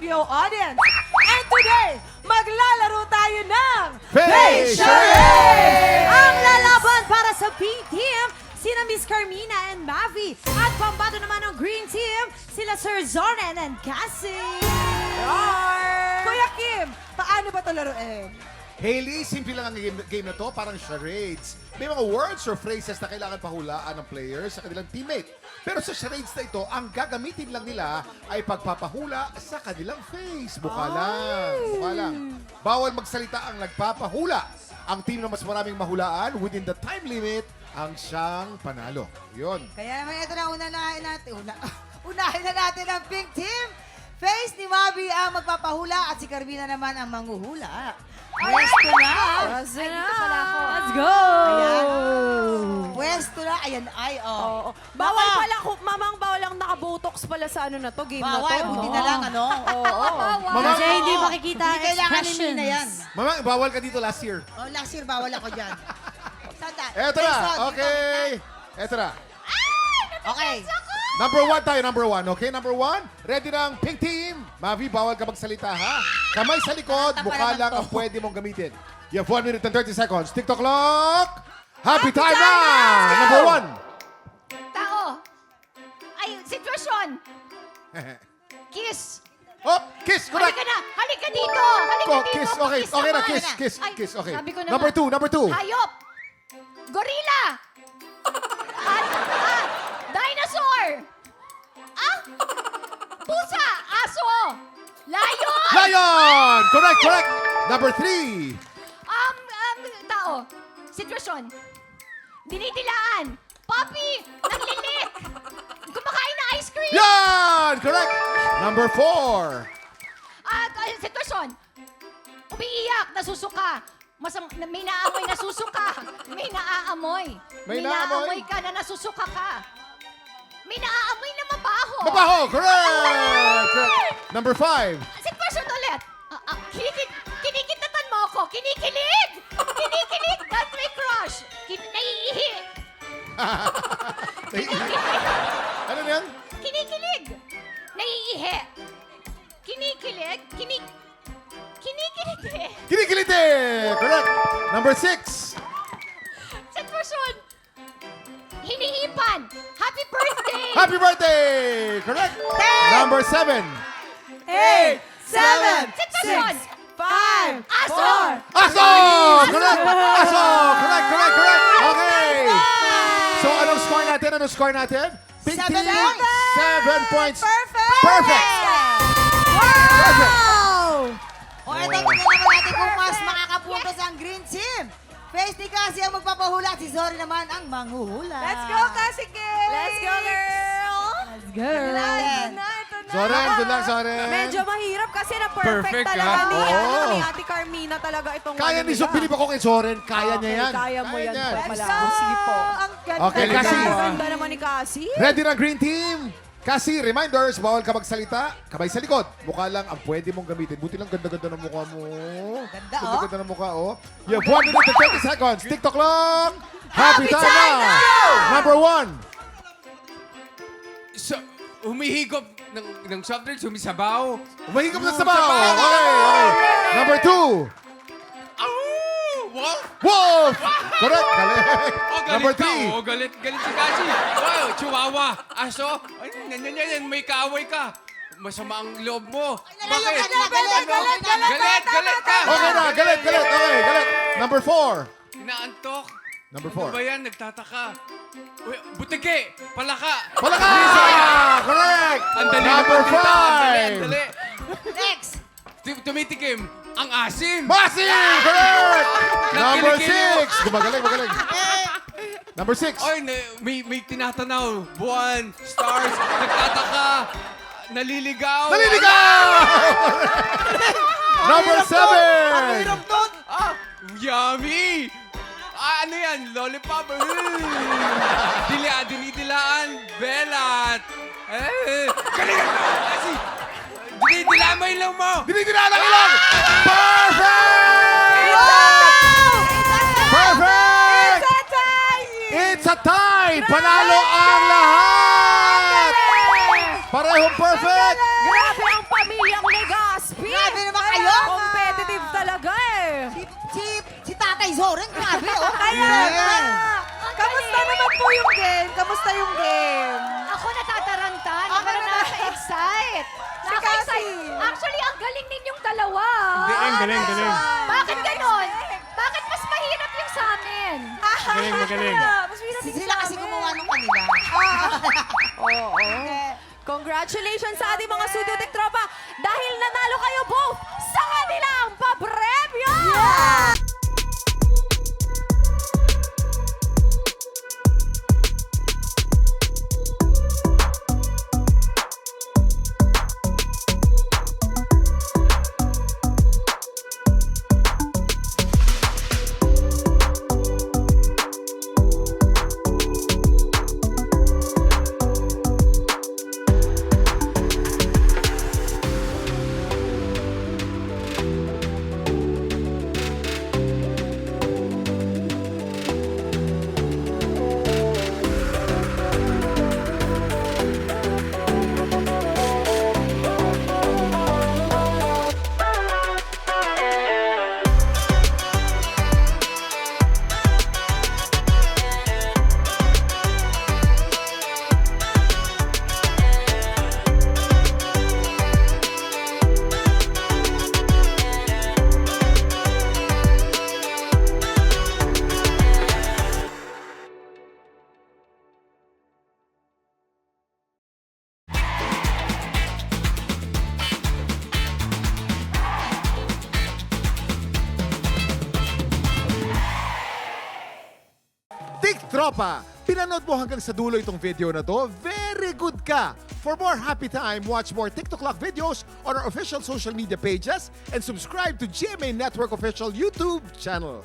studio audience. And today, maglalaro tayo ng Face Charade! Ang lalaban para sa Pink Team, sina Miss Carmina and Mavi. At pambato naman ng Green Team, sila Sir Zornen and Cassie. Kuya Kim, paano ba ito laruin? Hailey, simple lang ang game na to, parang charades. May mga words or phrases na kailangan pahulaan ng players sa kanilang teammate. Pero sa charades na ito, ang gagamitin lang nila ay pagpapahula sa kanilang face. Mukha lang. Bawal magsalita ang nagpapahula. Ang team na mas maraming mahulaan within the time limit ang siyang panalo. Yun. Kaya naman ito na unahin natin. Unahin na natin ang Pink Team. Face ni Mavi ang magpapahula at si Carmina naman ang manghuhula. Pwesto na. Let's go! Ayan. Pwesto na. Ayan ay, oh. Bawal pala, mamang bawal lang nakabotox pala sa ano na to, game na to. Bawal, buti na lang, ano? Kasi hindi makikita Hindi kailangan expressions. nila yan. Mama, bawal ka dito last year. Oh, last year, bawal ako dyan. Sanda. Eto na. Okay. Eto na. Okay. Number one tayo, number one. Okay, number one. Ready na ang Pink Team. Mavi, bawal ka magsalita, ha? Kamay sa likod, Tapa mukha naman lang to. ang pwede mong gamitin. You have 1 minute and 30 seconds. TikTok clock! Happy time time na! na! Number one. Tao. Ay, sitwasyon. Kiss. Oh, kiss, correct. Halika na. Halika dito. Halika Oh, dito. kiss, okay. Pakis Okay na, naman. kiss, kiss, Ay, kiss, okay. sabi ko na Number nga. two, number two. Hayop. Gorilla. Dinosaur. Pusa. Aso. Lion. Lion! Correct, correct. Number three. Tao. Sitwasyon. Dinidilaan. Puppy. Nanglilik. Kumakain na ice cream. Yan! Correct. Number four. Sitwasyon. Umiiyak, nasusuka. May naamoy, nasusuka. May naaamoy. May naamoy? ka na nasusuka ka. May naaamoy na mabaho. Mabaho! Correct! Correct. Number five. Sitwasyon ulit. Kinikitatan mo ako. Kinikilig. Kinikilig. That's my crush. Naiihi. Ano na yan? Kinikilig. Naiihi. Kinikilig. Kinikilig. Kinikiliti! Correct. Number six. Sitwasyon. Hinihipan. Happy birthday. Happy birthday! Correct. Number seven. 8, 7, Sitwasyon. 5, Aso. 4, Aso! Correct! Aso! Correct, correct, correct! Okay! So, anong score natin? Anong score natin? Pink 7 team, points. 7 points. Perfect! Perfect! Perfect! O, ito, tingnan naman natin kung mas makakapunta sa ang Green Team. Face ni Cassie ang magpapahula at si Zori naman ang manghuhula. Let's go, Cassie Kim! Let's go, girl! Let's go! Natin. Ito na. Soren, good luck, Soren. Medyo mahirap kasi na perfect talaga ha? ni, Oo. ni Ate Carmina talaga itong Kaya ni nila. Bilib ako kay Soren. Kaya niya yan. Kaya mo yan. niya. Let's go! Sige po. Ang ganda. Okay, Cassie. Ang ganda naman ni Cassie. Ready na Green Team? Cassie, reminders, bawal ka magsalita. Kamay sa likod. Mukha lang ang pwede mong gamitin. Buti lang ganda-ganda ng mukha mo. Ganda, oh. Ganda-ganda ng mukha, oh. You have 1 minute and 30 seconds. TikTok lang. Happy time time na! now! Number one. Humihigop ng soft drinks, humisabaw. Umahigap na sabaw. Okay. Number two. Wolf! Wolf! Correct. Galing. Oh, galit Number ka. three. Oh, galit si Cassie. Wow, chihuahua. Aso. Ay, yan. May kaaway ka. Masama ang loob mo. Nalayo ka na, galit Galit ka. Okay na. Galit. Okay, galit. Number four. Inaantok. Number Ano four. ba yan? Nagtataka. Uy, butike. Palaka. Palaka! Correct. Ang dali Number naman dito. five. Ang dali. Next. Tumitikim. Ang asim. Massive! Correct! Number Nakikilig. 6. Gumagaling. Number 6. Oy, may tinatanaw. Buwan, stars, nagtataka, naliligaw. Naliligaw! Number 7. Ang hirap nun. Yummy! Ano yan? Lollipop. Dinidilaan. Belat. Galingan mo! Kasi, dinidila mo ilaw mo! Dinidila ng ilang! Perfect! Perfect! It's a tie! Panalo ang lahat! Parehong perfect! Grabe ang pamilyang legal! Zoren, grabe, oh. Kaya nga. Kamusta naman po yung game? Kamusta yung game? Ako natataranta, Ako na- nakaka-excite. Si Nakaka-excite. Cassie. Actually, ang galing ninyong dalawa. Galing. Bakit ganon? Bakit mas mahirap yung sa amin? Magaling. Mas hirap din Sila sa kasi amin. gumawa nung kanila. Oo. Congratulations sa ating mga Studiotech tropa dahil nanalo kayo both sa kanilang papremyo! Tik Tropa! Pinanood mo hanggang sa dulo itong video na to? Very good ka! For more happy time, watch more TikTok Clock videos on our official social media pages and subscribe to GMA Network official YouTube channel.